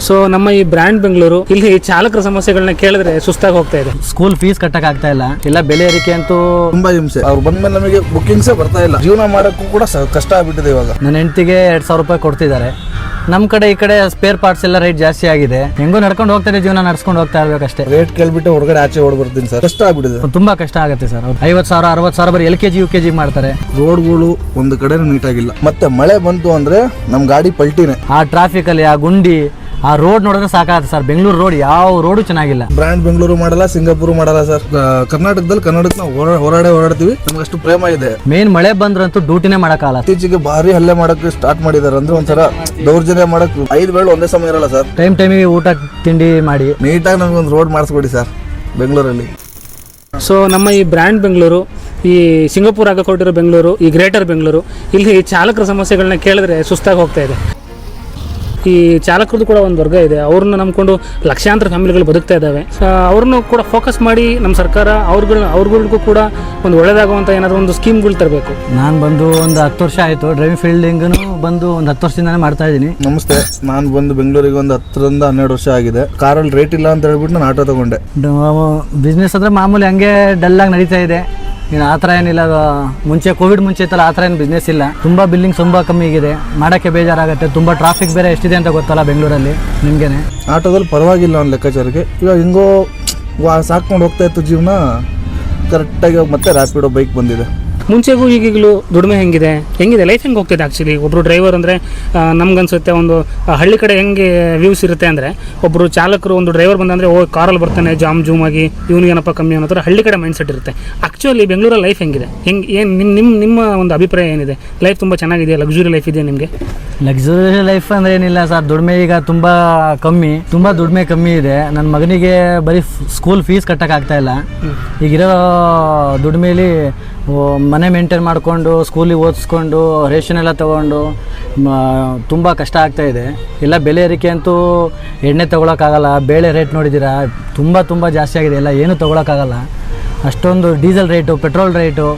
So ನಮ್ಮ ಈ brand Bengaluru ಇಲ್ಲಿ ಚಾಲಕರ ಸಮಸ್ಯೆಗಳನ್ನ ಕೇಳಿದ್ರೆ ಸುಸ್ತಾಗಿ ಹೋಗ್ತಾ ಇದೆ. ಸ್ಕೂಲ್ ಫೀಸ್ ಕಟ್ಟಕ್ ಆಗ್ತಾ ಇಲ್ಲ ಬೆಲೆ ಏರಿಕೆ ಅಂತೂ ತುಂಬಾ ಹಿಂಸೆ. ಅವ್ರು ಬಂದ್ಮೇಲೆ ನಮಗೆ ಬುಕ್ಕಿಂಗ್ಸೇ ಬರ್ತಾ ಇಲ್ಲ. ಜೀವನ ಮಾಡೋಕ್ಕೂ ಕೂಡ ಕಷ್ಟ ಆಗ್ಬಿಟ್ಟಿದೆ ಇವಾಗ. ನನ್ನ ಹೆಂಡತಿಗೆ 2,000 ರೂಪಾಯಿ ಕೊಡ್ತಿದ್ದಾರೆ. ನಮ್ಮ ಕಡೆ ಈ ಕಡೆ ಸ್ಪೇರ್ ಪಾರ್ಟ್ಸ್ ಎಲ್ಲ ರೇಟ್ ಜಾಸ್ತಿ ಆಗಿದೆ. ಹೆಂಗೋ ನಡ್ಕೊಂಡು ಹೋಗ್ತಾರೆ, ಜೀವನ ನಡ್ಸ್ಕೊಂಡು ಹೋಗ್ತಾ ಇರ್ಬೇಕಷ್ಟೇ. ರೇಟ್ ಕೇಳ್ಬಿಟ್ಟು ಹೊರಗಡೆ ಆಚೆ ಓಡ್ಬರ್ತೀನಿ ಸರ್. ಕಷ್ಟ ಆಗ್ಬಿಟ್ಟಿದೆ, ತುಂಬಾ ಕಷ್ಟ ಆಗುತ್ತೆ ಸರ್. 50,000 60,000 ಬರೀ LKG UKG ಮಾಡ್ತಾರೆ. ರೋಡ್ಗಳು ಒಂದು ಕಡೆ ನೀಟಾಗಿಲ್ಲ. ಮತ್ತೆ ಮಳೆ ಬಂತು ಅಂದ್ರೆ ನಮ್ ಗಾಡಿ ಪಲ್ಟಿನೇ. ಆ ಟ್ರಾಫಿಕ್ ಅಲ್ಲಿ ಆ ಗುಂಡಿ ಆ ರೋಡ್ ನೋಡಿದ್ರೆ ಸಾಕಾಗುತ್ತೆ ಸರ್. ಬೆಂಗಳೂರು ರೋಡ್ ಯಾವ ರೋಡು ಚೆನ್ನಾಗಿಲ್ಲ. ಬ್ರ್ಯಾಂಡ್ ಬೆಂಗಳೂರು ಮಾಡಲ್ಲ, ಸಿಂಗಾಪುರ್ ಮಾಡಲ್ಲ ಸರ್. ಕರ್ನಾಟಕದಲ್ಲಿ ನಾವು ಓಡಾಡ್ತೀವಿ. ನಮ್ಗೆ ಅಷ್ಟು ಪ್ರೇಮ ಇದೆ. ಮೇನ್ ಮಳೆ ಬಂದ್ರಂತೂ ಡ್ಯೂಟಿನೇ ಮಾಡಕ್ಕಾಗಲ್ಲ. ಇತ್ತೀಚೆಗೆ ಭಾರಿ ಹಲ್ಲೆ ಮಾಡಕ್ಕೆ ಸ್ಟಾರ್ಟ್ ಮಾಡಿದಾರೆ. ಅಂದ್ರೆ ಒಂಥರ ದೌರ್ಜನ್ಯ ಮಾಡಕ್ 5 ವೇಳೆ ಒಂದೇ ಸಮಯ ಇರಲ್ಲ ಸರ್. ಟೈಮಿಗೆ ಊಟ ತಿಂಡಿ ಮಾಡಿ ನೀಟಾಗಿ ನಮ್ಗೆ ಒಂದು ರೋಡ್ ಮಾಡಿಸ್ಕೊಡಿ ಸರ್ ಬೆಂಗಳೂರಲ್ಲಿ. ಸೊ ನಮ್ಮ ಈ ಬ್ರ್ಯಾಂಡ್ ಬೆಂಗಳೂರು, ಈ ಸಿಂಗಾಪುರ್ ಆಗ ಕೊಟ್ಟಿರೋ ಬೆಂಗಳೂರು, ಈ ಗ್ರೇಟರ್ ಬೆಂಗಳೂರು, ಇಲ್ಲಿ ಚಾಲಕರ ಸಮಸ್ಯೆಗಳನ್ನ ಕೇಳಿದ್ರೆ ಸುಸ್ತಾಗಿ ಹೋಗ್ತಾ ಇದೆ. ಈ ಚಾಲಕರದ್ದು ಕೂಡ ಒಂದು ವರ್ಗ ಇದೆ. ಅವ್ರನ್ನ ನಂಬ್ಕೊಂಡು ಲಕ್ಷಾಂತರ ಫ್ಯಾಮಿಲಿಗಳು ಬದುಕ್ತಾ ಇದ್ದಾವೆ. ಅವ್ರನ್ನೂ ಕೂಡ ಫೋಕಸ್ ಮಾಡಿ ನಮ್ಮ ಸರ್ಕಾರ ಅವ್ರಿಗೂ ಕೂಡ ಒಂದು ಒಳ್ಳೆಯದಾಗುವಂಥ ಏನಾದರೂ ಒಂದು ಸ್ಕೀಮ್ಗಳು ತರಬೇಕು. ನಾನು ಬಂದು ಒಂದು 10 ವರ್ಷ ಆಯಿತು. ಡ್ರೈವಿಂಗ್ ಫೀಲ್ಡಿಂಗನು ಬಂದು ಒಂದು 10 ವರ್ಷದಿಂದಾನೇ ಮಾಡ್ತಾ ಇದ್ದೀನಿ. ನಮಸ್ತೆ. ನಾನು ಬಂದು ಬೆಂಗಳೂರಿಗೆ ಒಂದು 10 ರಿಂದ 12 ವರ್ಷ ಆಗಿದೆ. ಕಾರಲ್ಲಿ ರೇಟ್ ಇಲ್ಲ ಅಂತ ಹೇಳ್ಬಿಟ್ಟು ನಾನು ಆಟೋ ತಗೊಂಡೆ. ಬಿಸ್ನೆಸ್ ಅಂದರೆ ಮಾಮೂಲಿ ಹಂಗೆ ಡಲ್ಲಾಗಿ ನಡೀತಾ ಇದೆ. ಇನ್ನು ಆ ಥರ ಏನಿಲ್ಲ. ಮುಂಚೆ ಕೋವಿಡ್ ಮುಂಚೆ ಇತ್ತಲ್ಲ, ಆ ಥರ ಏನು ಬಿಸ್ನೆಸ್ ಇಲ್ಲ. ತುಂಬ ಬಿಲ್ಲಿಂಗ್ ತುಂಬ ಕಮ್ಮಿ ಆಗಿದೆ. ಮಾಡೋಕ್ಕೆ ಬೇಜಾರಾಗುತ್ತೆ. ತುಂಬ ಟ್ರಾಫಿಕ್ ಬೇರೆ ಎಷ್ಟಿದೆ ಅಂತ ಗೊತ್ತಲ್ಲ ಬೆಂಗಳೂರಲ್ಲಿ ನಿಮಗೇನೆ. ಆಟೋದಲ್ಲಿ ಪರವಾಗಿಲ್ಲ ಒಂದು ಲೆಕ್ಕಾಚಾರಕ್ಕೆ. ಇವಾಗ ಹಿಂಗೋ ಸಾಕ್ಕೊಂಡು ಹೋಗ್ತಾ ಇತ್ತು ಜೀವನ. ಕರೆಕ್ಟಾಗಿ ಮತ್ತೆ ರ್ಯಾಪಿಡೋ ಬೈಕ್ ಬಂದಿದೆ. ಮುಂಚೆಗೂ ಈಗಲೂ ದುಡಿಮೆ ಹೆಂಗಿದೆ ಲೈಫ್ ಹೆಂಗೆ ಹೋಗ್ತಿದೆ ಆ್ಯಕ್ಚುಲಿ. ಒಬ್ಬರು ಡ್ರೈವರ್ ಅಂದರೆ ನಮ್ಗನ್ಸುತ್ತೆ ಒಂದು ಹಳ್ಳಿ ಕಡೆ ಹೆಂಗೆ ವ್ಯೂಸ್ ಇರುತ್ತೆ ಅಂದರೆ, ಒಬ್ಬರು ಚಾಲಕರು ಒಂದು ಡ್ರೈವರ್ ಬಂದಂದರೆ ಕಾರಲ್ಲಿ ಬರ್ತಾನೆ ಜೂಮ್ ಆಗಿ ಇವನಿಗೇನಪ್ಪ ಕಮ್ಮಿ ಅನ್ನೋ ಥರ ಹಳ್ಳಿ ಕಡೆ ಮೈಂಡ್ ಸೆಟ್ ಇರುತ್ತೆ. ಆ್ಯಕ್ಚುಲಿ ಬೆಂಗಳೂರಲ್ಲಿ ಲೈಫ್ ಹೆಂಗಿದೆ, ನಿಮ್ಮ ಒಂದು ಅಭಿಪ್ರಾಯ ಏನಿದೆ? ಲೈಫ್ ತುಂಬ ಚೆನ್ನಾಗಿದೆ, ಲಕ್ಸುರಿ ಲೈಫ್ ಇದೆ ನಿಮಗೆ? ಲಕ್ಸುರಿ ಲೈಫ್ ಅಂದರೆ ಏನಿಲ್ಲ ಸರ್. ದುಡಿಮೆ ಈಗ ತುಂಬ ದುಡಿಮೆ ಕಮ್ಮಿ ಇದೆ. ನನ್ನ ಮಗನಿಗೆ ಬರೀ ಸ್ಕೂಲ್ ಫೀಸ್ ಕಟ್ಟೋಕ್ಕಾಗ್ತಾ ಇಲ್ಲ. ಈಗಿರೋ ದುಡಿಮೆಯಲ್ಲಿ ಮನೆ ಮೇಂಟೈನ್ ಮಾಡಿಕೊಂಡು ಸ್ಕೂಲಿಗೆ ಓದಿಸ್ಕೊಂಡು ರೇಷನ್ ಎಲ್ಲ ತೊಗೊಂಡು ತುಂಬ ಕಷ್ಟ ಆಗ್ತಾಯಿದೆ. ಇಲ್ಲ ಬೆಲೆ ಏರಿಕೆ ಅಂತೂ ಎಣ್ಣೆ ತೊಗೊಳಕ್ಕಾಗಲ್ಲ. ಬೇಳೆ ರೇಟ್ ನೋಡಿದ್ದೀರಾ, ತುಂಬ ಜಾಸ್ತಿ ಆಗಿದೆ. ಎಲ್ಲ ಏನೂ ತೊಗೊಳಕ್ಕಾಗಲ್ಲ. ಅಷ್ಟೊಂದು ಡೀಸೆಲ್ ರೇಟು, ಪೆಟ್ರೋಲ್ ರೇಟು,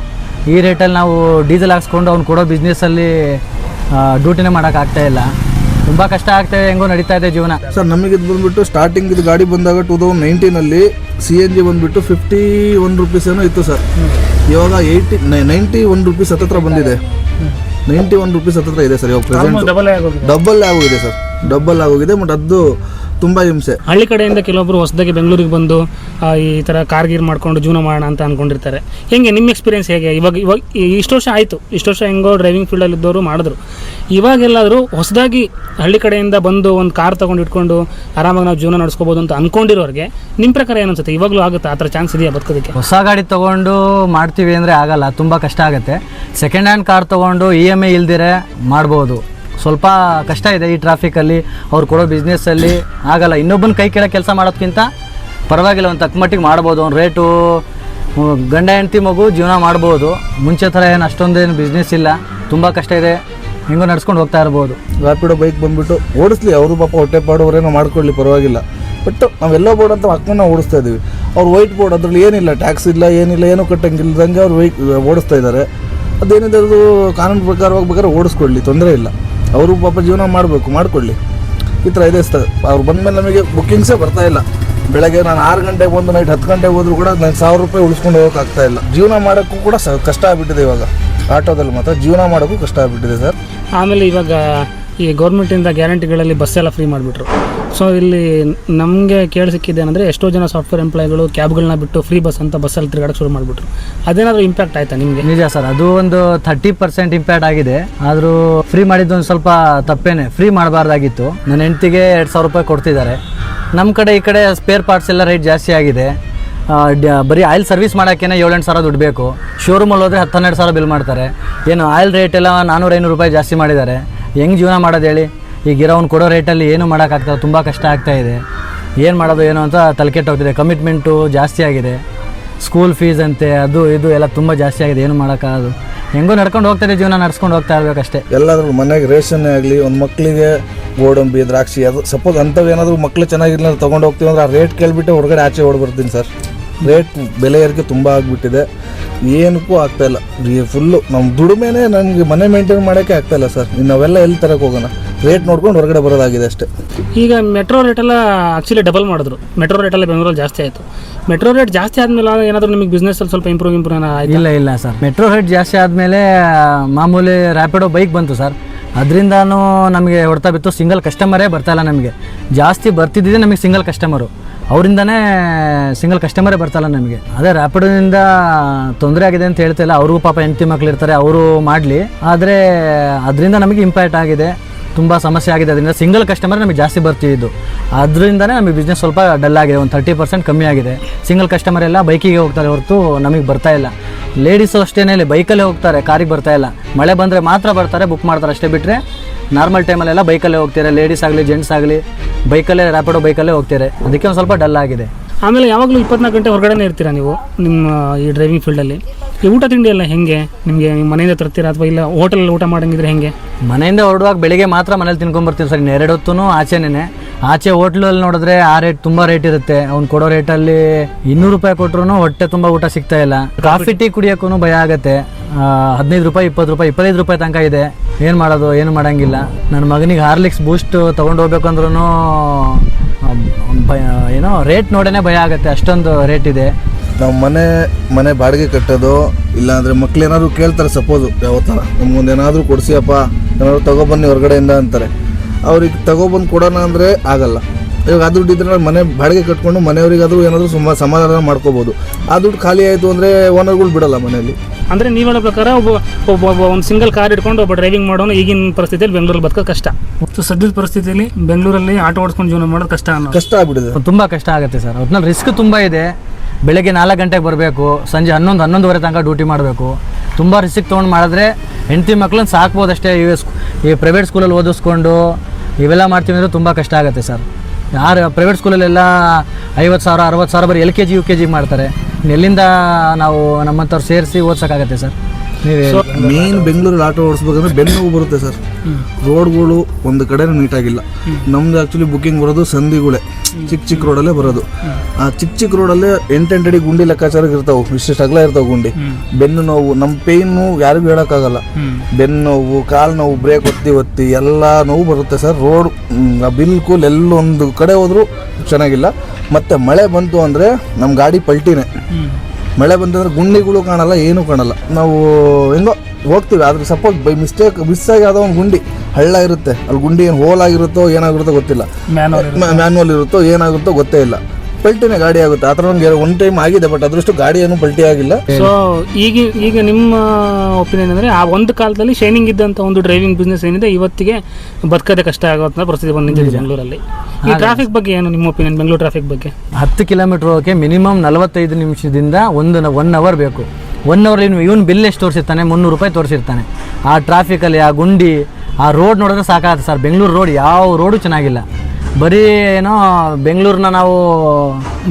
ಈ ರೇಟಲ್ಲಿ ನಾವು ಡೀಸೆಲ್ ಹಾಕ್ಸ್ಕೊಂಡು ಅವ್ನು ಕೊಡೋ ಬಿಸ್ನೆಸ್ಸಲ್ಲಿ ಡ್ಯೂಟಿನೇ ಮಾಡೋಕ್ಕಾಗ್ತಾಯಿಲ್ಲ. ತುಂಬ ಕಷ್ಟ ಆಗ್ತಾಯಿದೆ. ಹೆಂಗೋ ನಡೀತಾ ಇದೆ ಜೀವನ ಸರ್. ನಮಗೆ ಇದು ಬಂದುಬಿಟ್ಟು ಸ್ಟಾರ್ಟಿಂಗ್ ಇದು ಗಾಡಿ ಬಂದಾಗ 2019 CNG ಬಂದುಬಿಟ್ಟು 51 ರೂಪೀಸ್ ಏನೋ ಇತ್ತು ಸರ್. ಇವಾಗ 91 ರೂಪೀಸ್ ಹತ್ತಿರ ಬಂದಿದೆ. 91 ರೂಪೀಸ್ ಹತ್ತಿರ ಇದೆ ಸರ್. ಇವಾಗ ಪ್ರೆಸೆಂಟ್ ಡಬಲ್ ಆಗೋಗಿದೆ ಸರ್. ಡಬಲ್ ಆಗೋಗಿದೆ. ಬಟ್ ಅದು ತುಂಬ ಹಿಂಸೆ. ಹಳ್ಳಿ ಕಡೆಯಿಂದ ಕೆಲವೊಬ್ಬರು ಹೊಸದಾಗಿ ಬೆಂಗಳೂರಿಗೆ ಬಂದು ಈ ಥರ ಕಾರ್ಗೀರ್ ಮಾಡ್ಕೊಂಡು ಜೀವನ ಮಾಡೋಣ ಅಂತ ಅಂದ್ಕೊಂಡಿರ್ತಾರೆ. ಹೆಂಗೆ ನಿಮ್ಮ ಎಕ್ಸ್ಪೀರಿಯನ್ಸ್ ಹೇಗೆ? ಇವಾಗ ಇಷ್ಟು ವರ್ಷ ಆಯಿತು, ಇಷ್ಟು ವರ್ಷ ಹೆಂಗೋ ಡ್ರೈವಿಂಗ್ ಫೀಲ್ಡಲ್ಲಿ ಇದ್ದವರು ಮಾಡಿದ್ರು. ಇವಾಗೆಲ್ಲಾದರೂ ಹೊಸದಾಗಿ ಹಳ್ಳಿ ಕಡೆಯಿಂದ ಬಂದು ಒಂದು ಕಾರ್ ತೊಗೊಂಡು ಇಟ್ಕೊಂಡು ಆರಾಮಾಗಿ ನಾವು ಜೀವನ ನಡೆಸ್ಕೋಬೋದು ಅಂತ ಅಂದ್ಕೊಂಡಿರೋರಿಗೆ ನಿಮ್ಮ ಪ್ರಕಾರ ಏನು ಅನ್ಸುತ್ತೆ? ಇವಾಗಲೂ ಆಗುತ್ತೆ ಆ ಥರ ಚಾನ್ಸ್ ಇದೆಯಾ ಬದುಕೋದಕ್ಕೆ? ಹೊಸ ಗಾಡಿ ತೊಗೊಂಡು ಮಾಡ್ತೀವಿ ಅಂದರೆ ಆಗಲ್ಲ, ತುಂಬ ಕಷ್ಟ ಆಗುತ್ತೆ. ಸೆಕೆಂಡ್ ಹ್ಯಾಂಡ್ ಕಾರ್ ತೊಗೊಂಡು EMI ಇಲ್ದಿರೆ ಮಾಡ್ಬೋದು. ಸ್ವಲ್ಪ ಕಷ್ಟ ಇದೆ ಈ ಟ್ರಾಫಿಕಲ್ಲಿ. ಅವ್ರು ಕೊಡೋ ಬಿಸ್ನೆಸ್ಸಲ್ಲಿ ಆಗಲ್ಲ. ಇನ್ನೊಬ್ಬನ ಕೈ ಕೆಳಗೆ ಕೆಲಸ ಮಾಡೋದಕ್ಕಿಂತ ಪರವಾಗಿಲ್ಲ, ಒಂದು ತಕ್ಕ ಮಟ್ಟಿಗೆ ಮಾಡ್ಬೋದು. ಒಂದು ರೇಟು ಗಂಡ ಹೆಂಡತಿ ಮಗು ಜೀವನ ಮಾಡ್ಬೋದು. ಮುಂಚೆ ಥರ ಏನು ಅಷ್ಟೊಂದೇನು ಬಿಸ್ನೆಸ್ ಇಲ್ಲ. ತುಂಬ ಕಷ್ಟ ಇದೆ. ಹೆಂಗೋ ನಡ್ಸ್ಕೊಂಡು ಹೋಗ್ತಾ ಇರ್ಬೋದು. ರ್ಯಾಪಿಡೋ ಬೈಕ್ ಬಂದುಬಿಟ್ಟು ಓಡಿಸ್ಲಿ, ಅವರು ಪಾಪ ಹೊಟ್ಟೆ ಪಾಡೋರೇನೋ ಮಾಡ್ಕೊಳ್ಳಿ, ಪರವಾಗಿಲ್ಲ. ಬಟ್ ನಾವೆಲ್ಲ ಬೋರ್ಡ್ ಅಂತ ಹಾಕೊಂಡು ನಾವು ಓಡಿಸ್ತಾ ಇದ್ದೀವಿ. ಅವ್ರು ವೈಟ್ ಬೋರ್ಡ್ ಅದರಲ್ಲಿ ಏನಿಲ್ಲ, ಟ್ಯಾಕ್ಸ್ ಇಲ್ಲ, ಏನಿಲ್ಲ, ಏನೂ ಕಟ್ಟಂಗಿಲ್ಲದಂಗೆ ಅವ್ರು ಓಡಿಸ್ತಾ ಇದ್ದಾರೆ. ಅದೇನಿದೆ ಅದು ಕಾನೂನು ಪ್ರಕಾರವಾಗಿ ಬೇಕಾದ್ರೆ ಓಡಿಸ್ಕೊಳ್ಳಿ, ತೊಂದರೆ ಇಲ್ಲ. ಅವರು ಪಾಪ ಜೀವನ ಮಾಡಬೇಕು, ಮಾಡಿಕೊಳ್ಳಿ. ಈ ಥರ ಇದೆ ಸರ್. ಅವ್ರು ಬಂದಮೇಲೆ ನಮಗೆ ಬುಕ್ಕಿಂಗ್ಸೇ ಬರ್ತಾ ಇಲ್ಲ. ಬೆಳಗ್ಗೆ ನಾನು 6 ಗಂಟೆಗೆ ಬಂದು ನೈಟ್ 10 ಗಂಟೆಗೆ ಹೋದರೂ ಕೂಡ ನಾನು 1000 ರೂಪಾಯಿ ಉಳಿಸ್ಕೊಂಡು ಹೋಗೋಕ್ಕಾಗ್ತಾ ಇಲ್ಲ. ಜೀವನ ಮಾಡೋಕ್ಕೂ ಕೂಡ ಕಷ್ಟ ಆಗಿಬಿಟ್ಟಿದೆ ಇವಾಗ. ಆಟೋದಲ್ಲಿ ಮಾತ್ರ ಜೀವನ ಮಾಡೋಕ್ಕೂ ಕಷ್ಟ ಆಗಿಬಿಟ್ಟಿದೆ ಸರ್. ಆಮೇಲೆ ಇವಾಗ ಈ ಗೌರ್ಮೆಂಟಿಂದ ಗ್ಯಾರಂಟಿಗಳಲ್ಲಿ ಬಸ್ಸೆಲ್ಲ ಫ್ರೀ ಮಾಡಿಬಿಟ್ರು. ಸೊ ಇಲ್ಲಿ ನಮಗೆ ಸಿಕ್ಕಿದೆ ಅಂದರೆ ಎಷ್ಟೋ ಜನ ಸಾಫ್ಟ್ವೇರ್ ಎಂಪ್ಲಾಯ್ಗಳು ಕ್ಯಾಬ್ಗಳನ್ನ ಬಿಟ್ಟು ಫ್ರೀ ಬಸ್ ಅಂತ ಬಸ್ಸಲ್ಲಿ ತಿರುಗಾಡಕ್ಕೆ ಶುರು ಮಾಡಿಬಿಟ್ರು. ಅದೇನಾದರೂ ಇಂಪ್ಯಾಕ್ಟ್ ಆಯಿತಾ ನಿಮಗೆ? ನಿಜ ಸರ್, ಅದು ಒಂದು 30% ಇಂಪ್ಯಾಕ್ಟ್ ಆಗಿದೆ. ಆದರೂ ಫ್ರೀ ಮಾಡಿದ್ದು ಒಂದು ಸ್ವಲ್ಪ ತಪ್ಪೇನೆ. ಫ್ರೀ ಮಾಡಬಾರ್ದಾಗಿತ್ತು. ನನ್ನ ಹೆಂಡತಿಗೆ 2,000 ರೂಪಾಯಿ ಕೊಡ್ತಿದ್ದಾರೆ. ನಮ್ಮ ಕಡೆ ಈ ಕಡೆ ಸ್ಪೇರ್ ಪಾರ್ಟ್ಸ್ ಎಲ್ಲ ರೇಟ್ ಜಾಸ್ತಿ ಆಗಿದೆ. ಬರೀ ಆಯಿಲ್ ಸರ್ವಿಸ್ ಮಾಡೋಕ್ಕೇ 7-8 ಸಾವಿರ ದುಡ್ಡು ಬೇಕು. ಶೋರೂಮಲ್ಲಿ ಹೋದರೆ 10-12 ಸಾವಿರ ಬಿಲ್ ಮಾಡ್ತಾರೆ. ಏನು ಆಯಿಲ್ ರೇಟ್ ಎಲ್ಲ 400-500 ರೂಪಾಯಿ ಜಾಸ್ತಿ ಮಾಡಿದ್ದಾರೆ. ಹೆಂಗೆ ಜೀವನ ಮಾಡೋದು ಹೇಳಿ? ಈಗ ಅವ್ನು ಕೊಡೋ ರೇಟಲ್ಲಿ ಏನು ಮಾಡೋಕ್ಕಾಗ್ತದೆ. ತುಂಬ ಕಷ್ಟ ಆಗ್ತಾಯಿದೆ. ಏನು ಮಾಡೋದು ಏನು ಅಂತ ತಲೆಕೆಟ್ಟೋಗ್ತಿದೆ. ಕಮಿಟ್ಮೆಂಟು ಜಾಸ್ತಿ ಆಗಿದೆ. ಸ್ಕೂಲ್ ಫೀಸ್ ಅಂತೆ, ಅದು ಇದು ಎಲ್ಲ ತುಂಬ ಜಾಸ್ತಿ ಆಗಿದೆ. ಏನು ಮಾಡೋಕ್ಕಾಗೋದು? ಹೆಂಗೋ ನಡ್ಕೊಂಡು ಹೋಗ್ತಾರೆ, ಜೀವನ ನಡ್ಸ್ಕೊಂಡು ಹೋಗ್ತಾ ಇರಬೇಕಷ್ಟೇ. ಎಲ್ಲಾದ್ರೂ ಮನೆಗೆ ರೇಷನ್ನೇ ಆಗಲಿ, ಒಂದು ಮಕ್ಕಳಿಗೆ ಗೋಡಂಬಿ, ದ್ರಾಕ್ಷಿ, ಅದು ಸಪೋಸ್ ಅಂಥವು ಏನಾದರೂ ಮಕ್ಕಳು ಚೆನ್ನಾಗಿಲ್ಲ ತೊಗೊಂಡು ಹೋಗ್ತೀವಿ ಅಂದರೆ ಆ ರೇಟ್ ಕೇಳಿಬಿಟ್ಟು ಹೊರಗಡೆ ಆಚೆ ಓಡ್ಬರ್ತೀನಿ ಸರ್. ರೇಟ್ ಬೆಲೆ ಏರಿಕೆ ತುಂಬ ಆಗಿಬಿಟ್ಟಿದೆ, ಏನಕ್ಕೂ ಆಗ್ತಾಯಿಲ್ಲ. ಫುಲ್ಲು ನಮ್ಮ ದುಡಿಮೆನೇ ನಮಗೆ ಮನೆ ಮೇಂಟೈನ್ ಮಾಡೋಕ್ಕೆ ಆಗ್ತಾಯಿಲ್ಲ ಸರ್. ಇನ್ನು ನಾವೆಲ್ಲ ಎಲ್ಲಿ ತರಕ್ಕೆ ಹೋಗೋಣ, ರೇಟ್ ನೋಡ್ಕೊಂಡು ಹೊರಗಡೆ ಬರೋದಾಗಿದೆ ಅಷ್ಟೇ. ಈಗ ಮೆಟ್ರೋ ರೇಟೆಲ್ಲ ಆ್ಯಕ್ಚುಲಿ ಡಬಲ್ ಮಾಡಿದ್ರು. ಮೆಟ್ರೋ ರೇಟೆಲ್ಲ ಬೆಂಗಳೂರಲ್ಲಿ ಜಾಸ್ತಿ ಆಯಿತು. ಮೆಟ್ರೋ ರೇಟ್ ಜಾಸ್ತಿ ಆದಮೇಲೆ ಏನಾದರೂ ನಿಮಗೆ ಬಿಸ್ನೆಸ್ಸಲ್ಲಿ ಸ್ವಲ್ಪ ಇಂಪ್ರೂವ್ ಆಯಿತು? ಇಲ್ಲ ಸರ್, ಮೆಟ್ರೋ ರೇಟ್ ಜಾಸ್ತಿ ಆದಮೇಲೆ ಮಾಮೂಲಿ ರ್ಯಾಪಿಡೋ ಬೈಕ್ ಬಂತು ಸರ್. ಅದರಿಂದನೂ ನಮಗೆ ಹೊಡ್ತಾ ಬಿತ್ತು. ಸಿಂಗಲ್ ಕಸ್ಟಮರೇ ಬರ್ತಾಯಿಲ್ಲ ನಮಗೆ. ಜಾಸ್ತಿ ಬರ್ತಿದ್ದಿದೆ ನಮಗೆ ಸಿಂಗಲ್ ಕಸ್ಟಮರು, ಅವರಿಂದನೇ ಸಿಂಗಲ್ ಕಸ್ಟಮರೇ ಬರ್ತಾಯಿಲ್ಲ ನಮಗೆ. ಅದೇ ರ್ಯಾಪಿಡೋದಿಂದ ತೊಂದರೆ ಆಗಿದೆ ಅಂತ ಹೇಳ್ತಾಯಿಲ್ಲ. ಅವ್ರಿಗೂ ಪಾಪ ಹೆಂಡತಿ ಮಕ್ಳು ಇರ್ತಾರೆ, ಅವರು ಮಾಡಲಿ. ಆದರೆ ಅದರಿಂದ ನಮಗೆ ಇಂಪ್ಯಾಕ್ಟ್ ಆಗಿದೆ, ತುಂಬ ಸಮಸ್ಯೆ ಆಗಿದೆ. ಅದರಿಂದ ಸಿಂಗಲ್ ಕಸ್ಟಮರ್ ನಮಗೆ ಜಾಸ್ತಿ ಬರ್ತಿದ್ದು, ಅದರಿಂದನೇ ನಮಗೆ ಬಿಸ್ನೆಸ್ ಸ್ವಲ್ಪ ಡಲ್ ಆಗಿದೆ. ಒಂದು 30% ಕಮ್ಮಿ ಆಗಿದೆ. ಸಿಂಗಲ್ ಕಸ್ಟಮರ್ ಎಲ್ಲ ಬೈಕಿಗೆ ಹೋಗ್ತಾರೆ ಹೊರತು ನಮಗೆ ಬರ್ತಾಯಿಲ್ಲ. ಲೇಡೀಸು ಅಷ್ಟೇ ಬೈಕಲ್ಲೇ ಹೋಗ್ತಾರೆ, ಕಾರಿಗೆ ಬರ್ತಾಯಿಲ್ಲ. ಮಳೆ ಬಂದರೆ ಮಾತ್ರ ಬರ್ತಾರೆ, ಬುಕ್ ಮಾಡ್ತಾರೆ ಅಷ್ಟೇ. ಬಿಟ್ಟರೆ ನಾರ್ಮಲ್ ಟೈಮಲ್ಲೆಲ್ಲ ಬೈಕಲ್ಲೇ ಹೋಗ್ತಾರೆ. ಲೇಡೀಸ್ ಆಗಲಿ ಜೆಂಟ್ಸ್ ಆಗಲಿ ಬೈಕಲ್ಲೇ, ರ್ಯಾಪಿಡೋ ಬೈಕಲ್ಲೇ ಹೋಗ್ತಾರೆ. ಅದಕ್ಕೆ ಒಂದು ಸ್ವಲ್ಪ ಡಲ್ ಆಗಿದೆ. ಆಮೇಲೆ ಯಾವಾಗಲೂ 24 ಗಂಟೆ ಹೊರಗಡೆನೇ ಇರ್ತೀರಾ ನೀವು ನಿಮ್ಮ ಈ ಡ್ರೈವಿಂಗ್ ಫೀಲ್ಡಲ್ಲಿ? ಈ ಊಟ ತಿಂಡಿ ಎಲ್ಲ ಹೆಂಗೆ ನಿಮಗೆ? ನಿಮ್ಮ ಮನೆಯಿಂದ ತರ್ತೀರಾ ಅಥವಾ ಇಲ್ಲ ಹೋಟೆಲಲ್ಲಿ ಊಟ ಮಾಡಂಗಿದ್ರೆ ಹೆಂಗೆ? ಮನೆಯಿಂದ ಹೊರಡುವಾಗ ಬೆಳಿಗ್ಗೆ ಮಾತ್ರ ಮನೇಲಿ ತಿನ್ಕೊಂಡ್ಬರ್ತೀವಿ ಸರ್. 2 ಹೊತ್ತೂ ಆಚೆನೇ. ಆಚೆ ಹೋಟ್ಲಲ್ಲಿ ನೋಡಿದ್ರೆ ಆ ರೇಟ್ ತುಂಬ ರೇಟ್ ಇರುತ್ತೆ. ಅವ್ನು ಕೊಡೋ ರೇಟಲ್ಲಿ 200 ರೂಪಾಯಿ ಕೊಟ್ಟರು ಹೊಟ್ಟೆ ತುಂಬ ಊಟ ಸಿಗ್ತಾ ಇಲ್ಲ. ಕಾಫಿ ಟೀ ಕುಡಿಯೋಕ್ಕೂ ಭಯ ಆಗುತ್ತೆ. 15 ರೂಪಾಯಿ 20 ರೂಪಾಯಿ 25 ರೂಪಾಯಿ ತನಕ ಇದೆ. ಏನು ಮಾಡೋದು, ಏನು ಮಾಡೋಂಗಿಲ್ಲ. ನನ್ನ ಮಗನಿಗೆ ಹಾರ್ಲಿಕ್ಸ್ ಬೂಸ್ಟ್ ತೊಗೊಂಡು ಹೋಗ್ಬೇಕು ಅಂದ್ರೂ ಏನೋ ರೇಟ್ ನೋಡೇ ಭಯ ಆಗುತ್ತೆ, ಅಷ್ಟೊಂದು ರೇಟ್ ಇದೆ. ನಾವು ಮನೆ ಬಾಡಿಗೆ ಕಟ್ಟೋದು, ಇಲ್ಲಾಂದರೆ ಮಕ್ಳು ಏನಾದ್ರು ಕೇಳ್ತಾರೆ ಸಪೋಸು, ಯಾವ ಥರ ನಮ್ಗೊಂದು ಏನಾದರೂ ಕೊಡಿಸಿಯಪ್ಪ, ಏನಾದ್ರು ತೊಗೊಬನ್ನಿ ಹೊರಗಡೆಯಿಂದ ಅಂತಾರೆ. ಅವ್ರಿಗೆ ತೊಗೊಬಂದು ಕೊಡೋಣ ಅಂದರೆ ಆಗಲ್ಲ. ಇವಾಗ ಆ ದುಡ್ಡು ಇದ್ರೆ ಮನೆ ಬಾಡಿಗೆ ಕಟ್ಕೊಂಡು ಮನೆಯವ್ರಿಗಾದರೂ ಏನಾದರೂ ಸಮಾಧಾನ ಮಾಡ್ಕೋಬೋದು. ಆ ದುಡ್ಡು ಖಾಲಿ ಆಯಿತು ಅಂದರೆ ಓನರ್ಗಳು ಬಿಡೋಲ್ಲ ಮನೆಯಲ್ಲಿ. ಅಂದರೆ ನೀವು ಹೇಳೋ ಪ್ರಕಾರ ಒಬ್ಬ ಒಂದು ಸಿಂಗಲ್ ಕಾರ್ ಇಟ್ಕೊಂಡು ಒಬ್ಬ ಡ್ರೈವಿಂಗ್ ಮಾಡೋನು ಈಗಿನ ಪರಿಸ್ಥಿತಿಯಲ್ಲಿ ಬೆಂಗಳೂರಲ್ಲಿ ಬದುಕೋದು ಕಷ್ಟ. ಸದ್ಯದ ಪರಿಸ್ಥಿತಿಯಲ್ಲಿ ಬೆಂಗಳೂರಲ್ಲಿ ಆಟೋ ಓಡಿಸ್ಕೊಂಡು ಜೀವನ ಮಾಡೋದು ಕಷ್ಟ ಆಗ್ಬಿಟ್ಟಿದೆ. ತುಂಬ ಕಷ್ಟ ಆಗುತ್ತೆ ಸರ್. ಒಟ್ನಲ್ಲಿ ರಿಸ್ಕ್ ತುಂಬ ಇದೆ. ಬೆಳಗ್ಗೆ 4 ಗಂಟೆಗೆ ಬರಬೇಕು, ಸಂಜೆ 11-11:30 ತನಕ ಡ್ಯೂಟಿ ಮಾಡಬೇಕು. ತುಂಬ ರಿಸ್ಕ್ ತೊಗೊಂಡು ಮಾಡಿದ್ರೆ ಹೆಂಡತಿ ಮಕ್ಳನ್ನ ಸಾಕ್ಬೋದು ಅಷ್ಟೇ. ಈ ಪ್ರೈವೇಟ್ ಸ್ಕೂಲಲ್ಲಿ ಓದಿಸ್ಕೊಂಡು ಇವೆಲ್ಲ ಮಾಡ್ತೀವಿ ಅಂದರೆ ತುಂಬ ಕಷ್ಟ ಆಗುತ್ತೆ ಸರ್. ಯಾರು ಪ್ರೈವೇಟ್ ಸ್ಕೂಲಲ್ಲೆಲ್ಲ 50,000 60,000 ಬರೀ LKG UKG ಮಾಡ್ತಾರೆ. ಎಲ್ಲಿಂದ ನಾವು ನಮ್ಮಂಥವ್ರು ಸೇರಿಸಿ ಓದ್ಸೋಕ್ಕಾಗತ್ತೆ ಸರ್? ಮೇನ್ ಬೆಂಗಳೂರಲ್ಲಿ ಆಟೋ ಓಡಿಸ್ಬೇಕಂದ್ರೆ ಬೆನ್ನು ಬರುತ್ತೆ ಸರ್. ರೋಡ್ಗಳು ಒಂದು ಕಡೆನೂ ನೀಟಾಗಿಲ್ಲ. ನಮ್ದು ಆ್ಯಕ್ಚುಲಿ ಬುಕ್ಕಿಂಗ್ ಬರೋದು ಸಂಧಿಗಳೇ, ಚಿಕ್ಕ ರೋಡಲ್ಲೇ ಬರೋದು. ಆ ಚಿಕ್ಕ ರೋಡಲ್ಲೇ 8 ಅಡಿ ಗುಂಡಿ ಲೆಕ್ಕಾಚಾರಕ್ಕೆ ಇರ್ತಾವೆ, ಇಷ್ಟಿಷ್ಟು ಅಗಲ ಇರ್ತಾವೆ ಗುಂಡಿ. ಬೆನ್ನು ನೋವು, ನಮ್ಮ ಪೇಯ್ನು ಯಾರಿಗೂ ಹೇಳೋಕ್ಕಾಗಲ್ಲ. ಬೆನ್ನು ನೋವು, ಕಾಲು ನೋವು, ಬ್ರೇಕ್ ಒತ್ತಿ ಎಲ್ಲ ನೋವು ಬರುತ್ತೆ ಸರ್. ರೋಡ್ ಬಿಲ್ಕುಲ್ ಎಲ್ಲೊಂದು ಕಡೆ ಹೋದ್ರೂ ಚೆನ್ನಾಗಿಲ್ಲ. ಮತ್ತು ಮಳೆ ಬಂತು ಅಂದರೆ ನಮ್ಮ ಗಾಡಿ ಪಲ್ಟಿನೇ. ಮಳೆ ಬಂತಂದ್ರೆ ಗುಂಡಿಗಳು ಕಾಣಲ್ಲ, ಏನೂ ಕಾಣಲ್ಲ. ನಾವು ಹೆಂಗೋ ಹೋಗ್ತೀವಿ. ಆದರೆ ಸಪೋಸ್ ಬೈ ಮಿಸ್ಟೇಕ್ ಮಿಸ್ಸಾಗಿ ಯಾವುದೋ ಒಂದು ಗುಂಡಿ ಹಳ್ಳ ಇರುತ್ತೆ, ಅಲ್ಲಿ ಗುಂಡಿ ಏನು ಹೋಲ್ ಆಗಿರುತ್ತೋ ಏನಾಗಿರುತ್ತೋ ಗೊತ್ತಿಲ್ಲ, ಮ್ಯಾನ್ಯುವಲ್ ಇರುತ್ತೋ ಏನಾಗುತ್ತೋ ಗೊತ್ತೇ ಇಲ್ಲ, ಪಲ್ಟಿನೇ ಗಾಡಿ ಆಗುತ್ತೆ. ಆ ಥರ ನನಗೆ ಒಂದು ಟೈಮ್ ಆಗಿದೆ, ಬಟ್ ಅದರಷ್ಟು ಗಾಡಿ ಏನು ಪಲ್ಟಿ ಆಗಿಲ್ಲ. ಸೊ ಈಗ ನಿಮ್ಮ ಒಪಿನಿಯನ್ ಅಂದರೆ ಆ ಒಂದು ಕಾಲದಲ್ಲಿ ಶೈನಿಂಗ್ ಇದ್ದಂಥ ಒಂದು ಡ್ರೈವಿಂಗ್ ಬಿಸ್ನೆಸ್ ಏನಿದೆ ಇವತ್ತಿಗೆ ಬದುಕೋದೇ ಕಷ್ಟ ಆಗೋಂಥ ಪರಿಸ್ಥಿತಿ ಬಂದಿದೆ ಬೆಂಗಳೂರಲ್ಲಿ. ಈ ಟ್ರಾಫಿಕ್ ಬಗ್ಗೆ ಏನು ನಿಮ್ಮ ಒಪಿನಿಯನ್? ಬೆಂಗಳೂರು ಟ್ರಾಫಿಕ್ ಬಗ್ಗೆ 10 ಕಿಲೋಮೀಟ್ರ್ ಹೋಗೋಕ್ಕೆ ಮಿನಿಮಮ್ 45 ನಿಮಿಷದಿಂದ 1 ಅವರ್ ಬೇಕು. 1 ಅವರ್ ಇವನು ಬಿಲ್ ಎಷ್ಟು ತೋರಿಸಿರ್ತಾನೆ? 300 ರೂಪಾಯಿ ತೋರಿಸಿರ್ತಾನೆ. ಆ ಟ್ರಾಫಿಕಲ್ಲಿ, ಆ ಗುಂಡಿ, ಆ ರೋಡ್ ನೋಡಿದ್ರೆ ಸಾಕಾಗುತ್ತೆ ಸರ್. ಬೆಂಗಳೂರು ರೋಡ್ ಯಾವ ರೋಡು ಚೆನ್ನಾಗಿಲ್ಲ. ಬರೀ ಏನೋ ಬೆಂಗಳೂರನ್ನ ನಾವು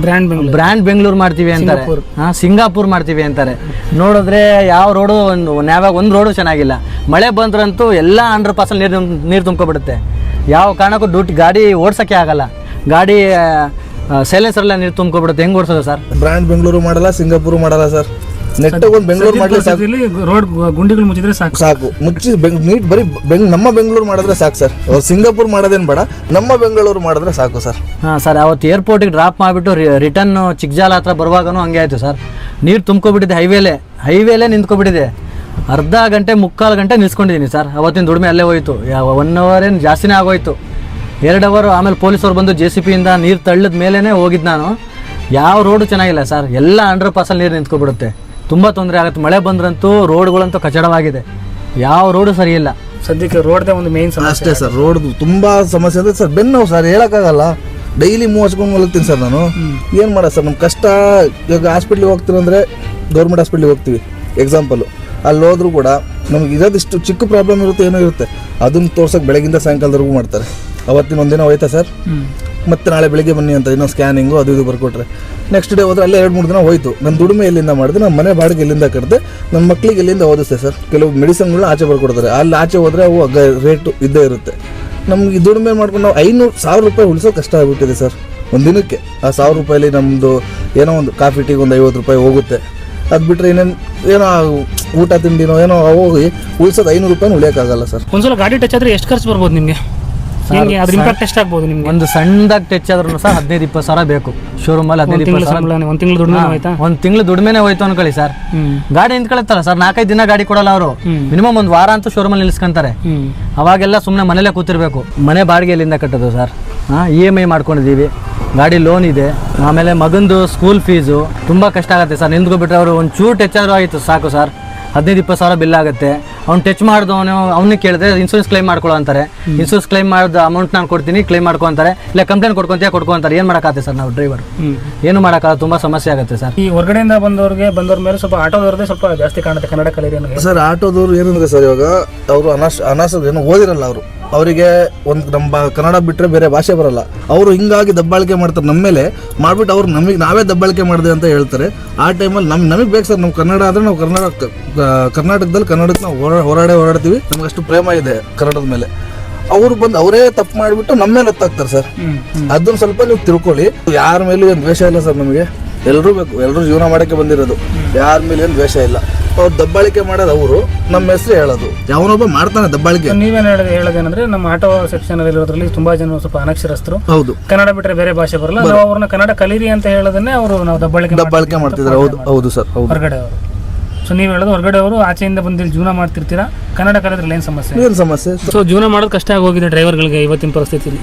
ಬ್ರ್ಯಾಂಡ್ ಬೆಂಗಳೂರು ಮಾಡ್ತೀವಿ ಅಂತಾರೆ, ಸಿಂಗಾಪುರ್ ಮಾಡ್ತೀವಿ ಅಂತಾರೆ. ನೋಡಿದ್ರೆ ಯಾವ ರೋಡು ಒಂದು ರೋಡು ಚೆನ್ನಾಗಿಲ್ಲ. ಮಳೆ ಬಂದ್ರಂತೂ ಎಲ್ಲ 100% ನೀರು ತುಂಬ್ಕೊಬಿಡುತ್ತೆ. ಯಾವ ಕಾರಣಕ್ಕೂ ಗಾಡಿ ಓಡ್ಸೋಕ್ಕೆ ಆಗಲ್ಲ. ಗಾಡಿ ಸೈಲೆನ್ಸರ್ಲ್ಲ ನೀರು ತುಂಬ್ಕೊಬಿಡುತ್ತೆ. ಹೆಂಗೆ ಓಡಿಸೋದು ಸರ್? ಬ್ರ್ಯಾಂಡ್ ಬೆಂಗಳೂರು ಮಾಡಲ್ಲ, ಸಿಂಗಾಪುರ್ ಮಾಡಲ್ಲ ಸರ್. ನೆಟ್ಟಗೊಂದು ಬೆಂಗಳೂರು ಮಾಡಲಿ ಸಾಕು. ರೋಡ್ ಗುಂಡಿಗಳು ಮುಚ್ಚಿದ್ರೆ ಸಾಕು ಮುಚ್ಚಿ ನೀಟ್ ಬರೀ ನಮ್ಮ ಬೆಂಗಳೂರು ಮಾಡಿದ್ರೆ ಸಾಕು ಸರ್. ಅವ್ರು ಸಿಂಗಾಪುರ್ ಮಾಡೋದೇನು ಬೇಡ, ನಮ್ಮ ಬೆಂಗಳೂರು ಮಾಡಿದ್ರೆ ಸಾಕು ಸರ್. ಹಾಂ ಸರ್, ಅವತ್ತು ಏರ್ಪೋರ್ಟಿಗೆ ಡ್ರಾಪ್ ಮಾಡಿಬಿಟ್ಟು ರಿಟರ್ನ್ ಚಿಕ್ಕಜಾಲ ಹತ್ರ ಬರುವಾಗೂ ಹಂಗೆ ಆಯಿತು ಸರ್. ನೀರು ತುಂಬ್ಕೊಬಿಟ್ಟಿದೆ. ಹೈವೇಲೇ ನಿಂತ್ಕೊಬಿಟ್ಟಿದೆ. ಅರ್ಧ ಗಂಟೆ 3/4 ಗಂಟೆ ನಿಲ್ಸ್ಕೊಂಡಿದ್ದೀನಿ ಸರ್. ಅವತ್ತಿನ ದುಡಿಮೆ ಅಲ್ಲೇ ಹೋಯಿತು. 1 ಅವರ್ ಏನು ಜಾಸ್ತಿನೇ ಆಗೋಯ್ತು. 2 ಅವರ್. ಆಮೇಲೆ ಪೊಲೀಸವ್ರು ಬಂದು JCB ಇಂದ ನೀರು ತಳ್ಳದ ಮೇಲೇ ಹೋಗಿದ್ದು ನಾನು. ಯಾವ ರೋಡು ಚೆನ್ನಾಗಿಲ್ಲ ಸರ್. ಎಲ್ಲ 100% ನೀರು ನಿಂತ್ಕೊಬಿಡುತ್ತೆ. ತುಂಬ ತೊಂದರೆ ಆಗುತ್ತೆ. ಮಳೆ ಬಂದ್ರಂತೂ ರೋಡ್ಗಳಂತೂ ಕಚಡವಾಗಿದೆ. ಯಾವ ರೋಡು ಸರಿ ಇಲ್ಲ ಸದ್ಯಕ್ಕೆ. ರೋಡ್ದೇ ಒಂದು ಮೇನ್ ಸಮಸ್ಯೆ ಅಷ್ಟೇ ಸರ್. ರೋಡ್ ತುಂಬ ಸಮಸ್ಯೆ ಇದೆ ಸರ್. ಬೆನ್ನು ಸರ್ ಹೇಳೋಕ್ಕಾಗಲ್ಲ. ಡೈಲಿ ಮೂವ್ ಹಚ್ಕೊಂಡು ಮಲಗ್ತೀನಿ ಸರ್ ನಾನು. ಏನು ಮಾಡೋದು ಸರ್, ನಮ್ಮ ಕಷ್ಟ. ಇವಾಗ ಹಾಸ್ಪಿಟ್ಲಿಗೆ ಹೋಗ್ತೀರಂದರೆ ಗೌರ್ಮೆಂಟ್ ಹಾಸ್ಪಿಟ್ಲಿಗೆ ಹೋಗ್ತೀವಿ ಎಕ್ಸಾಂಪಲು. ಅಲ್ಲಿ ಹೋದ್ರೂ ಕೂಡ ನಮ್ಗೆ ಇರೋದಿಷ್ಟು ಚಿಕ್ಕ ಪ್ರಾಬ್ಲಮ್ ಇರುತ್ತೆ, ಏನೋ ಇರುತ್ತೆ, ಅದನ್ನು ತೋರ್ಸೋಕೆ ಬೆಳಗಿಂದ ಸಾಯಂಕಾಲದವರೆಗೂ ಮಾಡ್ತಾರೆ. ಅವತ್ತಿನ ಒಂದಿನ ಹೋಯ್ತಾ ಸರ್, ಮತ್ತೆ ನಾಳೆ ಬೆಳಿಗ್ಗೆ ಬನ್ನಿ ಅಂತ ಇನ್ನೂ ಸ್ಕ್ಯಾನಿಂಗು ಅದು ಇದು ಬರ್ಕೊಟ್ರೆ ನೆಕ್ಸ್ಟ್ ಡೇ ಹೋದ್ರೆ ಅಲ್ಲೇ 2-3 ದಿನ ಹೋಯ್ತು. ನನ್ನ ದುಡಿಮೆ ಎಲ್ಲಿಂದ ಮಾಡಿದೆ, ನಮ್ಮ ಮನೆ ಬಾಡಿಗೆ ಎಲ್ಲಿಂದ ಕಟ್ಟಿದೆ, ನನ್ನ ಮಕ್ಕಳಿಗೆ ಎಲ್ಲಿಂದ ಓದಿಸ್ತೆ ಸರ್. ಕೆಲವು ಮೆಡಿಸಿನ್ಗಳನ್ನ ಆಚೆ ಬರ್ಕೊಡ್ತಾರೆ. ಅಲ್ಲಿ ಆಚೆ ಹೋದರೆ ಅವು ರೇಟು ಇದ್ದೇ ಇರುತ್ತೆ. ನಮ್ಗೆ ದುಡಿಮೆ ಮಾಡ್ಕೊಂಡು ನಾವು 500,000 ರೂಪಾಯಿ ಉಳಿಸೋದು ಕಷ್ಟ ಆಗ್ಬಿಟ್ಟಿದೆ ಸರ್ ಒಂದು ದಿನಕ್ಕೆ. ಆ 1,000 ರೂಪಾಯಲ್ಲಿ ನಮ್ಮದು ಏನೋ ಒಂದು ಕಾಫಿ ಟೀಗೆ ಒಂದು 50 ರೂಪಾಯಿ ಹೋಗುತ್ತೆ. ಅದು ಬಿಟ್ಟರೆ ಇನ್ನೇನು ಏನೋ ಊಟ ತಿಂಡಿನೋ ಏನೋ ಹೋಗಿ ಉಳಿಸೋದು 500 ರೂಪಾಯಿ ಉಳಿಯೋಕ್ಕಾಗಲ್ಲ ಸರ್. ಒಂದ್ಸಲ ಗಾಡಿ ಟಚ್ ಆದರೆ ಎಷ್ಟು ಖರ್ಚು ಬರ್ಬೋದು ನಿಮಗೆ? ಹೆಂಗೆ ಅದ್ರ ಇಂಪ್ಯಾಕ್ಟ್ ಎಷ್ಟಾಗ್ಬೋದು ನಿಮ್ಗೆ? ಒಂದು ಸಣ್ಣದಾಗಿ ಟಚ್ ಆದ್ರೂ ಸರ್ 15-20 ಸಾವಿರ ಬೇಕು. ಶೋರೂಮಲ್ಲಿ 15-20 ಸಾವಿರ. ಒಂದು ತಿಂಗಳು ದುಡ್ಡು ಆಯ್ತಾ? ಒಂದು ತಿಂಗಳು ದುಡಿಮೆನೆ ಹೋಯ್ತು ಅನ್ಕೊಳ್ಳಿ ಸರ್. ಗಾಡಿ ನಿಂತ್ಕೊಳ್ತಾರ ಸರ್, 4-5 ದಿನ ಗಾಡಿ ಕೊಡಲ್ಲ ಅವರು. ಮಿನಿಮಮ್ ಒಂದು ವಾರ ಅಂತೂ ಶೋರೂಮಲ್ಲಿ ನಿಲ್ಸ್ಕೊಂತಾರೆ. ಅವಾಗೆಲ್ಲ ಸುಮ್ಮನೆ ಮನೇಲೆ ಕೂತಿರ್ಬೇಕು. ಮನೆ ಬಾಡಿಗೆ ಎಲ್ಲಿಂದ ಕಟ್ಟೋದು ಸರ್? EMI ಮಾಡ್ಕೊಂಡಿದ್ದೀವಿ, ಗಾಡಿ ಲೋನ್ ಇದೆ, ಆಮೇಲೆ ಮಗಂದು ಸ್ಕೂಲ್ ಫೀಸು ತುಂಬ ಕಷ್ಟ ಆಗುತ್ತೆ ಸರ್. ನಿಂತ್ಕೊಬಿಟ್ರೆ ಅವರು ಒಂದು ಚೂರು ಟಚ್ ಆದರೂ ಆಯಿತು ಸಾಕು ಸರ್, 15-20 ಸಾವಿರ ಬಿಲ್ ಆಗುತ್ತೆ. ಅವ್ನು ಟಚ್ ಮಾಡಿದವನು ಅವ್ನಿಗೆ ಕೇಳಿದ್ರೆ ಇನ್ಶೂರೆನ್ಸ್ ಕ್ಲೈಮ್ ಮಾಡ್ಕೊಳ್ಳೋ ಅಂತಾರೆ. ಇನ್ಶೂರೆನ್ಸ್ ಕ್ಲೈಮ್ ಮಾಡಿದ ಅಮೌಂಟ್ ನಾನು ಕೊಡ್ತೀನಿ, ಕ್ಲೈಮ್ ಮಾಡ್ಕೊಂತಾರೆ. ಇಲ್ಲ ಕಂಪ್ಲೇಂಟ್ ಕೊಡ್ಕೊಂತಾರೆ. ಏನು ಮಾಡೋಕ್ಕಾಗುತ್ತೆ ಸರ್ ನಾವು ಡ್ರೈವರ್? ಏನು ಮಾಡೋಕ್ಕಾಗಲ್ಲ, ತುಂಬ ಸಮಸ್ಯೆ ಆಗುತ್ತೆ ಸರ್. ಈ ಹೊರಗಡೆಯಿಂದ ಬಂದವ್ರ ಮೇಲೆ ಸ್ವಲ್ಪ ಆಟೋದವ್ರದ್ದೇ ಸ್ವಲ್ಪ ಜಾಸ್ತಿ ಕಾಣುತ್ತೆ ಕನ್ನಡ ಕಲಿಯೋರಿಗೆ. ಸರ್ ಆಟೋದವ್ರು ಏನಂದ್ರೆ ಸರ್, ಇವಾಗ ಅವರು ಅನಾಸ ಏನು ಓದಿರಲ್ಲ ಅವರು. ಅವರಿಗೆ ಒಂದು ನಮ್ಮ ಕನ್ನಡ ಬಿಟ್ಟರೆ ಬೇರೆ ಭಾಷೆ ಬರಲ್ಲ. ಅವರು ಹಿಂಗಾಗಿ ದಬ್ಬಾಳಿಕೆ ಮಾಡ್ತಾರೆ ನಮ್ಮ ಮೇಲೆ ಮಾಡಿಬಿಟ್ಟು ಅವ್ರು ನಾವೇ ದಬ್ಬಾಳಿಕೆ ಮಾಡಿದೆ ಅಂತ ಹೇಳ್ತಾರೆ. ಆ ಟೈಮಲ್ಲಿ ನಮಗೆ ಬೇಕು ಸರ್. ನಮ್ಮ ಕನ್ನಡ ಆದರೆ ನಾವು ಕರ್ನಾಟಕದಲ್ಲಿ ಕನ್ನಡಕ್ಕೆ ನಾವು ಹೋರಾಡ್ತೀವಿ. ನಮ್ಗೆ ಅಷ್ಟು ಪ್ರೇಮ ಇದೆ ಕನ್ನಡದ ಮೇಲೆ. ಅವರು ಬಂದು ಅವರೇ ತಪ್ಪು ಮಾಡಿಬಿಟ್ಟು ನಮ್ಮ ಮೇಲೆ ಹೊತ್ತಾಗ್ತಾರೆ ಸರ್. ಅದನ್ನು ಸ್ವಲ್ಪ ನೀವು ತಿಳ್ಕೊಳ್ಳಿ. ಯಾರ ಮೇಲೂ ಏನು ದ್ವೇಷ ಇಲ್ಲ ಸರ್ ನಮಗೆ. ಎಲ್ಲರೂ ಬೇಕು, ಎಲ್ಲರೂ ಜೀವನ ಮಾಡೋಕ್ಕೆ ಬಂದಿರೋದು. ಯಾರ ಮೇಲೆ ಏನು ದ್ವೇಷ ಇಲ್ಲ. ಅವ್ರು ದಬ್ಬಾಳಿಕೆ ಮಾಡೋದು ಅವರು, ನಮ್ಮ ಹೆಸರು ಹೇಳೋದು. ಯಾವನೊಬ್ಬ ಮಾಡ್ತಾನೆ ದಬ್ಬಾಳಿಕೆ. ನೀವೇನು ಹೇಳೋದೇನಂದ್ರೆ ನಮ್ಮ ಆಟೋ ಸೆಕ್ಷನ್ ಇರೋದ್ರಲ್ಲಿ ತುಂಬಾ ಜನ ಸ್ವಲ್ಪ ಅನಕ್ಷರಸ್ಥರು, ಹೌದು, ಕನ್ನಡ ಬಿಟ್ಟರೆ ಬೇರೆ ಭಾಷೆ ಬರಲ್ಲ. ನಾವು ಅವ್ರನ್ನ ಕನ್ನಡ ಕಲೀರಿ ಅಂತ ಹೇಳೋದನ್ನೇ ಅವರು ನಾವು ದಬ್ಬಾಳಿಕೆ ಮಾಡ್ತಿದ್ದಾರೆ. ಹೌದು ಸರ್, ಹೌದು. ಹೊರಗಡೆ ಅವರು. ಸೊ ನೀವು ಹೇಳೋದು ಹೊರಗಡೆ ಅವರು ಆಚೆಯಿಂದ ಬಂದು ಜೀವನ ಮಾಡ್ತಿರ್ತೀರಾ, ಕನ್ನಡ ಕಲಿಯೋದ್ರಲ್ಲಿ ಏನು ಸಮಸ್ಯೆ? ಸೊ ಜೀವನ ಮಾಡೋದು ಕಷ್ಟ ಆಗೋಗಿದೆ ಡ್ರೈವರ್ಗಳಿಗೆ ಇವತ್ತಿನ ಪರಿಸ್ಥಿತಿಯಲ್ಲಿ.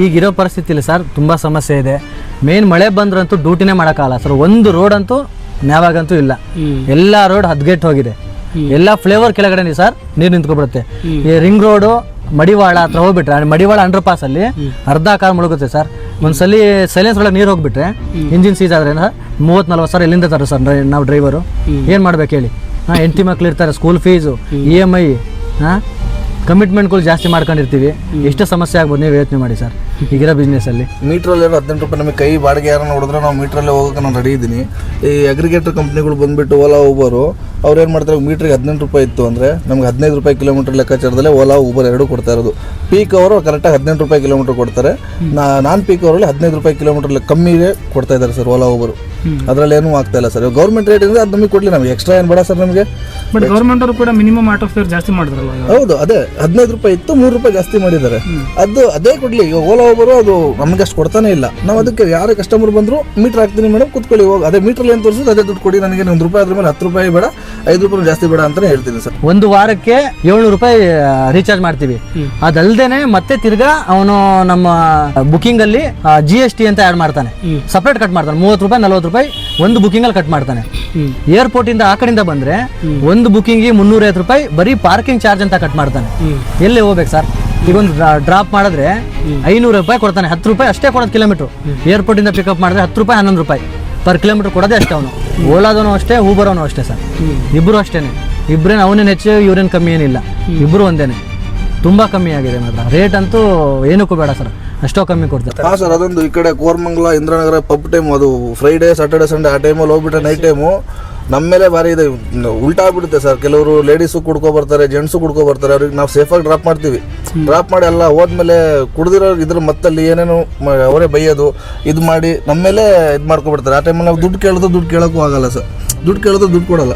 ಈಗಿರೋ ಪರಿಸ್ಥಿತಿಲಿ ಸರ್ ತುಂಬ ಸಮಸ್ಯೆ ಇದೆ. ಮೇನ್ ಮಳೆ ಬಂದ್ರಂತೂ ಡ್ಯೂಟಿನೇ ಮಾಡೋಕ್ಕಾಗಲ್ಲ ಸರ್. ಒಂದು ರೋಡ್ ಅಂತೂ ನ್ಯಾವಾಗಂತೂ ಇಲ್ಲ. ಎಲ್ಲ ರೋಡ್ ಹದ್ಗೆಟ್ ಹೋಗಿದೆ. ಎಲ್ಲ ಫ್ಲೇವರ್ ಕೆಳಗಡೆ ಸರ್ ನೀರು ನಿಂತ್ಕೊಬಿಡುತ್ತೆ. ಈ ರಿಂಗ್ ರೋಡು ಮಡಿವಾಳ ಹತ್ರ ಹೋಗ್ಬಿಟ್ರೆ, ಮಡಿವಾಳ ಅಂಡರ್ ಪಾಸ್ ಅಲ್ಲಿ ಅರ್ಧ ಕಾರ್ ಮುಳುಗುತ್ತೆ ಸರ್. ಒಂದ್ಸಲಿ ಸೈಲೆನ್ಸ್ ಒಳಗೆ ನೀರು ಹೋಗ್ಬಿಟ್ರೆ ಇಂಜಿನ್ ಸೀಸ್ ಆದ್ರೆ 30-40 ಸಾವಿರ ಎಲ್ಲಿಂದ ತರ ಸರ್ ನಾವು ಡ್ರೈವರು? ಏನು ಮಾಡ್ಬೇಕು ಹೇಳಿ? ಹೆಂಡತಿ ಮಕ್ಳು ಇರ್ತಾರೆ, ಸ್ಕೂಲ್ ಫೀಸು, EMI, ಕಮಿಟ್ಮೆಂಟ್ಗಳು ಜಾಸ್ತಿ ಮಾಡ್ಕೊಂಡಿರ್ತೀವಿ. ಎಷ್ಟು ಸಮಸ್ಯೆ ಆಗ್ಬೋದು ನೀವು ಯೋಚನೆ ಮಾಡಿ ಸರ್ ಈಗಿರೋ ಬಿಸ್ನೆಸ್ಸಲ್ಲಿ. ಮೀಟ್ರಲ್ಲಿ 18 ರೂಪಾಯಿ ನಮಗೆ ಕೈ ಬಾಡಿಗೆ ಯಾರು ನೋಡಿದ್ರೆ ನಾವು ಮೀಟ್ರಲ್ಲೇ ಹೋಗೋಕೆ ನಾನು ರೆಡಿ ಇದ್ದೀನಿ. ಈ ಅಗ್ರಿಗೇಟರ್ ಕಂಪ್ನಿಗಳು ಬಂದುಬಿಟ್ಟು ಓಲಾ ಊಬರು ಅವ್ರು ಏನು ಮಾಡ್ತಾರೆ, ಮೀಟ್ರಿಗೆ 18 ರೂಪಾಯಿ ಇತ್ತು ಅಂದರೆ ನಮ್ಗೆ 15 ರೂಪಾಯಿ ಕಿಲೋಮೀಟರ್ ಲೆಕ್ಕಾಚಾರದಲ್ಲೇ ಓಲಾ ಊಬರ್ ಎರಡೂ ಕೊಡ್ತಾ ಇರೋದು. ಪೀಕ್ ಅವರು ಕರೆಕ್ಟಾಗಿ 18 ರೂಪಾಯಿ ಕಿಲೋಮೀಟರ್ ಕೊಡ್ತಾರೆ. ನಾನ್ ಪೀಕ್ ಅವರಲ್ಲಿ 15 ರೂಪಾಯಿ ಕಿಲೋಮೀಟರ್ ಕಮ್ಮಿಗೆ ಕೊಡ್ತಾ ಇದ್ದಾರೆ ಸರ್ ಓಲಾ ಊಬರು. ಅದರಲ್ಲಿ ಏನೂ ಆಗ್ತಾ ಇಲ್ಲ ಸರ್. ಗೌರ್ಮೆಂಟ್ ರೇಟ್ ಅಂದರೆ ಅದು ನಮಗೆ ಕೊಡಲಿ, ನಮಗೆ ಎಕ್ಸ್ಟ್ರಾ ಏನು ಬೇಡ ಸರ್ ನಮಗೆ. ಬಟ್ ಗೌರ್ಮೆಂಟ್ ಅವರು ಕೂಡ ಮಿನಿಮಮ್ ಆಟೋ ಫೇರ್ ಜಾಸ್ತಿ ಮಾಡಿದ್ರಲ್ಲ. ಹೌದು, ಅದೇ 15 ರೂಪಾಯಿ ಇತ್ತು, 3 ರೂಪಾಯಿ ಜಾಸ್ತಿ ಮಾಡಿದ್ದಾರೆ. ಅದೇ ಕೊಡಲಿ. ಈಗ ಓಲಾ ಊಬರು ಅದು ನಮಗೆ ಅಷ್ಟು ಕೊಡ್ತಾನೆ ಇಲ್ಲ. ನಾವು ಅದಕ್ಕೆ ಯಾರೇ ಕಸ್ಟಮರ್ ಬಂದರೂ ಮೀಟರ್ ಹಾಕ್ತೀನಿ ಮೇಡಮ್ ಕೂತ್ಕೊಳ್ಳಿ, ಹೋಗಿ ಅದೇ ಮೀಟ್ರಲ್ಲಿ ಏನು ತೋರಿಸೋದು ಅದೇ ದುಡ್ಡು ಕೊಡಿ, ನನಗೆ 1 ರೂಪಾಯಿ ಅದ್ರ ಮೇಲೆ 10 ರೂಪಾಯಿ ಬೇಡ, 5 ರೂಪಾಯಿ ಜಾಸ್ತಿ ಬೇಡ ಅಂತಾನೆ ಹೇಳ್ತೀನಿ ಸರ್. ಒಂದು ವಾರಕ್ಕೆ 700 ರೂಪಾಯಿ ರೀಚಾರ್ಜ್ ಮಾಡ್ತೀವಿ. ಅದಲ್ದೇನೆ ಮತ್ತೆ ತಿರ್ಗಾ ಅವನು ನಮ್ಮ ಬುಕಿಂಗ್ ಅಲ್ಲಿ GST ಅಂತ ಆಡ್ ಮಾಡ್ತಾನೆ, ಸಪ್ರೇಟ್ ಕಟ್ ಮಾಡ್ತಾನೆ. 30 ರೂಪಾಯಿ 40 ರೂಪಾಯಿ ಒಂದು ಬುಕಿಂಗ್ ಅಲ್ಲಿ ಕಟ್ ಮಾಡ್ತಾನೆ. ಏರ್ಪೋರ್ಟ್ ಇಂದ ಆ ಕಡೆಯಿಂದ ಬಂದ್ರೆ ಒಂದು ಬುಕಿಂಗ್ 350 ರೂಪಾಯಿ ಬರೀ ಪಾರ್ಕಿಂಗ್ ಚಾರ್ಜ್ ಅಂತ ಕಟ್ ಮಾಡ್ತಾನೆ. ಎಲ್ಲಿ ಹೋಗ್ಬೇಕು ಸರ್? ಈಗ ಒಂದು ಡ್ರಾಪ್ ಮಾಡಿದ್ರೆ 500 ರೂಪಾಯಿ ಕೊಡ್ತಾನೆ, 10 ರೂಪಾಯಿ ಅಷ್ಟೇ ಕೊಡೋದು ಕಿಲೋಮೀಟರ್. ಏರ್ಪೋರ್ಟ್ ಇಂದ ಪಿಕಪ್ ಮಾಡಿದ್ರೆ 10 ರೂಪಾಯಿ 11 ರೂಪಾಯಿ ಪರ್ ಕಿಲೋಮೀಟರ್ ಕೊಡೋದೇ ಅಷ್ಟೇ. ಅವನು ಓಲಾದವನು ಅಷ್ಟೇ, ಊಬರವನು ಅಷ್ಟೇ ಸರ್. ಇಬ್ಬರು ಅಷ್ಟೇನೆ. ಇಬ್ಬರೇನು ಅವನೇನು ಹೆಚ್ಚು ಇವ್ರೇನು ಕಮ್ಮಿ ಏನಿಲ್ಲ, ಇಬ್ಬರು ಒಂದೇನೆ. ತುಂಬ ಕಮ್ಮಿ ಆಗಿದೆ ಮಾತ್ರ. ರೇಟ್ ಅಂತೂ ಏನಕ್ಕೂ ಬೇಡ ಸರ್, ಅಷ್ಟೋ ಕಮ್ಮಿ ಕೊಡ್ತಾರೆ. ಹಾಂ ಸರ್, ಅದೊಂದು ಈ ಕಡೆ ಕೋರಮಂಗಲ ಇಂದ್ರಾನಗರ ಪಬ್ ಟೈಮ್, ಅದು ಫ್ರೈಡೇ ಸಾಟರ್ಡೆ ಸಂಡೇ ಆ ಟೈಮಲ್ಲಿ ಹೋಗ್ಬಿಟ್ರೆ ನೈಟ್ ಟೈಮು ನಮ್ಮ ಮೇಲೆ ಭಾರಿ ಇದೆ. ಉಲ್ಟಾ ಆಗ್ಬಿಡುತ್ತೆ ಸರ್. ಕೆಲವರು ಲೇಡೀಸು ಕುಡ್ಕೊ ಬರ್ತಾರೆ, ಜೆಂಟ್ಸು ಕುಡ್ಕೊ ಬರ್ತಾರೆ. ಅವ್ರಿಗೆ ನಾವು ಸೇಫಾಗಿ ಡ್ರಾಪ್ ಮಾಡ್ತೀವಿ. ಡ್ರಾಪ್ ಮಾಡಿ ಎಲ್ಲ ಹೋದ್ಮೇಲೆ ಕುಡ್ದಿರೋ ಇದ್ರ ಮತ್ತಲ್ಲಿ ಏನೇನು ಅವರೇ ಬೈಯೋದು ಇದು ಮಾಡಿ ನಮ್ಮ ಮೇಲೆ ಇದು ಮಾಡ್ಕೊಬಿಡ್ತಾರೆ. ಆ ಟೈಮಲ್ಲಿ ನಾವು ದುಡ್ಡು ಕೇಳೋಕ್ಕೂ ಆಗಲ್ಲ ಸರ್. ದುಡ್ಡು ಕೊಡಲ್ಲ,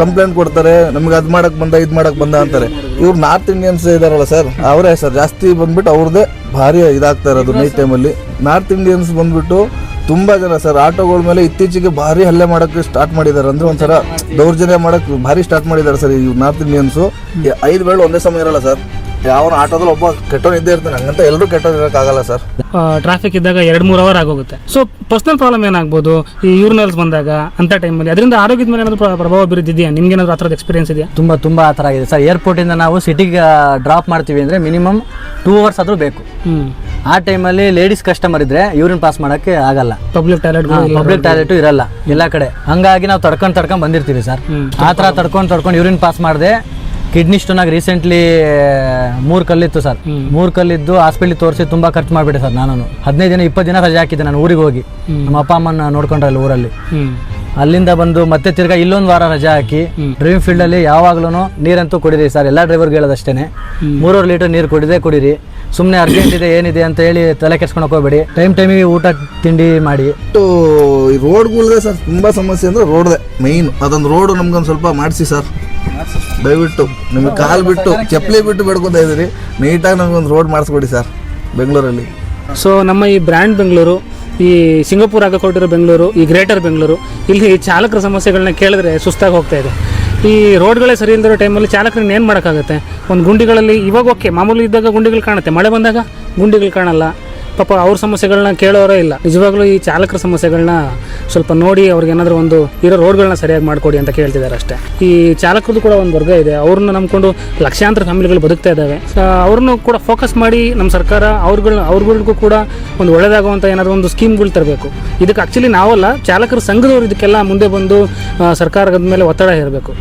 ಕಂಪ್ಲೇಂಟ್ ಕೊಡ್ತಾರೆ. ನಮ್ಗೆ ಅದು ಮಾಡಕ್ಕೆ ಬಂದ ಇದು ಮಾಡಕ್ಕೆ ಬಂದ ಅಂತಾರೆ. ಇವ್ರು ನಾರ್ತ್ ಇಂಡಿಯನ್ಸ್ ಇದಾರಲ್ಲ ಸರ್, ಅವರೇ ಸರ್ ಜಾಸ್ತಿ ಬಂದ್ಬಿಟ್ಟು ಅವ್ರದ್ದೇ ಭಾರಿ ಇದಾಗ್ತಾ ಇರೋದು ನೈಟ್ ಟೈಮಲ್ಲಿ. ನಾರ್ತ್ ಇಂಡಿಯನ್ಸ್ ಬಂದ್ಬಿಟ್ಟು ತುಂಬ ಜನ ಸರ್ ಆಟೋಗಳ ಮೇಲೆ ಇತ್ತೀಚೆಗೆ ಭಾರಿ ಹಲ್ಲೆ ಮಾಡೋಕ್ಕೆ ಸ್ಟಾರ್ಟ್ ಮಾಡಿದ್ದಾರೆ. ಅಂದರೆ ಒಂಥರ ದೌರ್ಜನ್ಯ ಮಾಡೋಕ್ಕೆ ಭಾರಿ ಸ್ಟಾರ್ಟ್ ಮಾಡಿದ್ದಾರೆ ಸರ್ ಈ ನಾರ್ತ್ ಇಂಡಿಯನ್ಸು. 5 ವೇಳೆ ಒಂದೇ ಸಮಯ ಇರಲ್ಲ ಸರ್. ಯಾವ ಆಟೋದಲ್ಲಿ ಒಬ್ಬ ಕೆಟ್ಟವನು ಇದ್ದೇ ಇರ್ತಾನೆ, ಹಂಗಂತ ಎಲ್ಲರೂ ಕೆಟ್ಟವ್ರು ಇರೋಕ್ಕಾಗಲ್ಲ ಸರ್. ಟ್ರಾಫಿಕ್ ಇದ್ದಾಗ 2-3 ಅವರ್ ಆಗೋಗುತ್ತೆ. ಸೊ ಪರ್ಸನಲ್ ಪ್ರಾಬ್ಲಮ್ ಏನಾಗ್ಬೋದು ಈ ಯೂರಿನಲ್ಸ್ ಬಂದಾಗ ಅಂತ ಟೈಮಲ್ಲಿ? ಅದರಿಂದ ಆರೋಗ್ಯದ ಮೇಲೆ ಏನಾದರೂ ಪ್ರಭಾವ ಬೀರಿದೆಯಾ? ನಿಮ್ಗೇನಾದ್ರು ಆ ಥರದ ಎಕ್ಸ್ಪೀರಿಯನ್ಸ್ ಇದೆಯಾ? ತುಂಬ ಆ ಥರ ಆಗಿದೆ ಸರ್. ಏರ್ಪೋರ್ಟಿಂದ ನಾವು ಸಿಟಿಗೆ ಡ್ರಾಪ್ ಮಾಡ್ತೀವಿ ಅಂದರೆ ಮಿನಿಮಮ್ 2 ಅವರ್ಸ್ ಆದರೂ ಬೇಕು. ಆ ಟೈಮಲ್ಲಿ ಲೇಡೀಸ್ ಕಸ್ಟಮರ್ ಇದ್ರೆ ಯೂರಿನ್ ಪಾಸ್ ಮಾಡೋಕ್ಕೆ ಆಗಲ್ಲ. ಪಬ್ಲಿಕ್ ಟಾಯ್ಲೆಟ್ ಇರಲ್ಲ ಎಲ್ಲ ಕಡೆ. ಹಂಗಾಗಿ ನಾವು ತಡ್ಕೊಂಡು ಬಂದಿರ್ತೀವಿ ಸರ್. ಆ ಥರ ತಡ್ಕೊಂಡು ಯೂರಿನ್ ಪಾಸ್ ಮಾಡಿದೆ. ಕಿಡ್ನಿ ಸ್ಟೋನ್ ಆಗಿ ರೀಸೆಂಟ್ಲಿ 3 ಕಲ್ಲಿತ್ತು ಸರ್. 3 ಕಲ್ಲಿದ್ದು ಹಾಸ್ಪಿಟ್ಲಿಗೆ ತೋರಿಸಿ ತುಂಬ ಖರ್ಚು ಮಾಡಿಬಿಟ್ಟೆ ಸರ್. ನಾನು 15 ದಿನ 20 ದಿನ ರಜೆ ಹಾಕಿದ್ದೆ ನಾನು ಊರಿಗೆ ಹೋಗಿ. ನಮ್ಮ ಅಪ್ಪ ಅಮ್ಮನ ನೋಡ್ಕೊಂಡ್ರಲ್ಲ ಊರಲ್ಲಿ. ಅಲ್ಲಿಂದ ಬಂದು ಮತ್ತೆ ತಿರ್ಗಾ ಇಲ್ಲೊಂದು ವಾರ ರಜೆ ಹಾಕಿ ಡ್ರೈವಿಂಗ್ ಫೀಲ್ಡಲ್ಲಿ ಯಾವಾಗ್ಲೂ ನೀರಂತೂ ಕುಡಿರಿ ಸರ್. ಎಲ್ಲ ಡ್ರೈವರ್ಗೆ ಹೇಳೋದಷ್ಟೇ, 3 ಲೀಟರ್ ನೀರು ಕುಡಿರಿ. ಸುಮ್ಮನೆ ಅರ್ಜೆಂಟ್ ಇದೆ ಏನಿದೆ ಅಂತ ಹೇಳಿ ತಲೆ ಕೆಡ್ಸ್ಕೊಳಕ್ ಹೋಗ್ಬೇಡಿ. ಟೈಮಿಗೆ ಊಟ ತಿಂಡಿ ಮಾಡಿ. ಈ ರೋಡ್ಗಳ್ದೆ ಸರ್ ತುಂಬ ಸಮಸ್ಯೆ ಅಂದರೆ ರೋಡ್ದೆ ಮೈನ್. ಅದೊಂದು ರೋಡು ನಮ್ಗೊಂದು ಸ್ವಲ್ಪ ಮಾಡಿಸಿ ಸರ್, ದಯವಿಟ್ಟು ನಿಮಗೆ ಕಾಲು ಬಿಟ್ಟು ಚಪ್ಪಲಿ ಬಿಟ್ಟು ಬೇಡ್ಕೊತಾ ಇದ್ದೀರಿ, ನೀಟಾಗಿ ನಮಗೊಂದು ರೋಡ್ ಮಾಡಿಸ್ಕೊಡಿ ಸರ್ ಬೆಂಗಳೂರಲ್ಲಿ. ಸೊ ನಮ್ಮ ಈ ಬ್ರ್ಯಾಂಡ್ ಬೆಂಗಳೂರು, ಈ ಸಿಂಗಪೂರ್ ಆಗ ಕೊಟ್ಟಿರೋ ಬೆಂಗಳೂರು, ಈ ಗ್ರೇಟರ್ ಬೆಂಗಳೂರು, ಇಲ್ಲಿ ಚಾಲಕರ ಸಮಸ್ಯೆಗಳನ್ನ ಕೇಳಿದ್ರೆ ಸುಸ್ತಾಗಿ ಹೋಗ್ತಾ ಇದೆ. ಈ ರೋಡ್ಗಳೇ ಸರಿ ಇಲ್ದಿರೋ ಟೈಮಲ್ಲಿ ಚಾಲಕರನ್ನ ಏನು ಮಾಡೋಕ್ಕಾಗುತ್ತೆ? ಒಂದು ಗುಂಡಿಗಳಲ್ಲಿ ಇವಾಗ ಓಕೆ, ಮಾಮೂಲಿ ಇದ್ದಾಗ ಗುಂಡಿಗಳು ಕಾಣುತ್ತೆ, ಮಳೆ ಬಂದಾಗ ಗುಂಡಿಗಳು ಕಾಣಲ್ಲ. ಪಾಪ ಅವ್ರ ಸಮಸ್ಯೆಗಳನ್ನ ಕೇಳೋರೇ ಇಲ್ಲ. ನಿಜವಾಗ್ಲೂ ಈ ಚಾಲಕರ ಸಮಸ್ಯೆಗಳನ್ನ ಸ್ವಲ್ಪ ನೋಡಿ ಅವ್ರಿಗೆ ಏನಾದರೂ ಒಂದು ಇರೋ ರೋಡ್ಗಳನ್ನ ಸರಿಯಾಗಿ ಮಾಡಿಕೊಡಿ ಅಂತ ಕೇಳ್ತಿದ್ದಾರೆ ಅಷ್ಟೇ. ಈ ಚಾಲಕರದ್ದು ಕೂಡ ಒಂದು ವರ್ಗ ಇದೆ, ಅವ್ರನ್ನ ನಂಬ್ಕೊಂಡು ಲಕ್ಷಾಂತರ ಫ್ಯಾಮಿಲಿಗಳು ಬದುಕ್ತಾ ಇದ್ದಾವೆ. ಅವ್ರನ್ನೂ ಕೂಡ ಫೋಕಸ್ ಮಾಡಿ ನಮ್ಮ ಸರ್ಕಾರ ಅವ್ರಗಳಿಗೂ ಕೂಡ ಒಂದು ಒಳ್ಳೆಯದಾಗುವಂಥ ಏನಾದರೂ ಒಂದು ಸ್ಕೀಮ್ಗಳು ತರಬೇಕು. ಇದಕ್ಕೆ ಆ್ಯಕ್ಚುಲಿ ನಾವಲ್ಲ, ಚಾಲಕರ ಸಂಘದವ್ರು ಇದಕ್ಕೆಲ್ಲ ಮುಂದೆ ಬಂದು ಸರ್ಕಾರದ ಮೇಲೆ ಒತ್ತಡ ಹೇರಬೇಕು.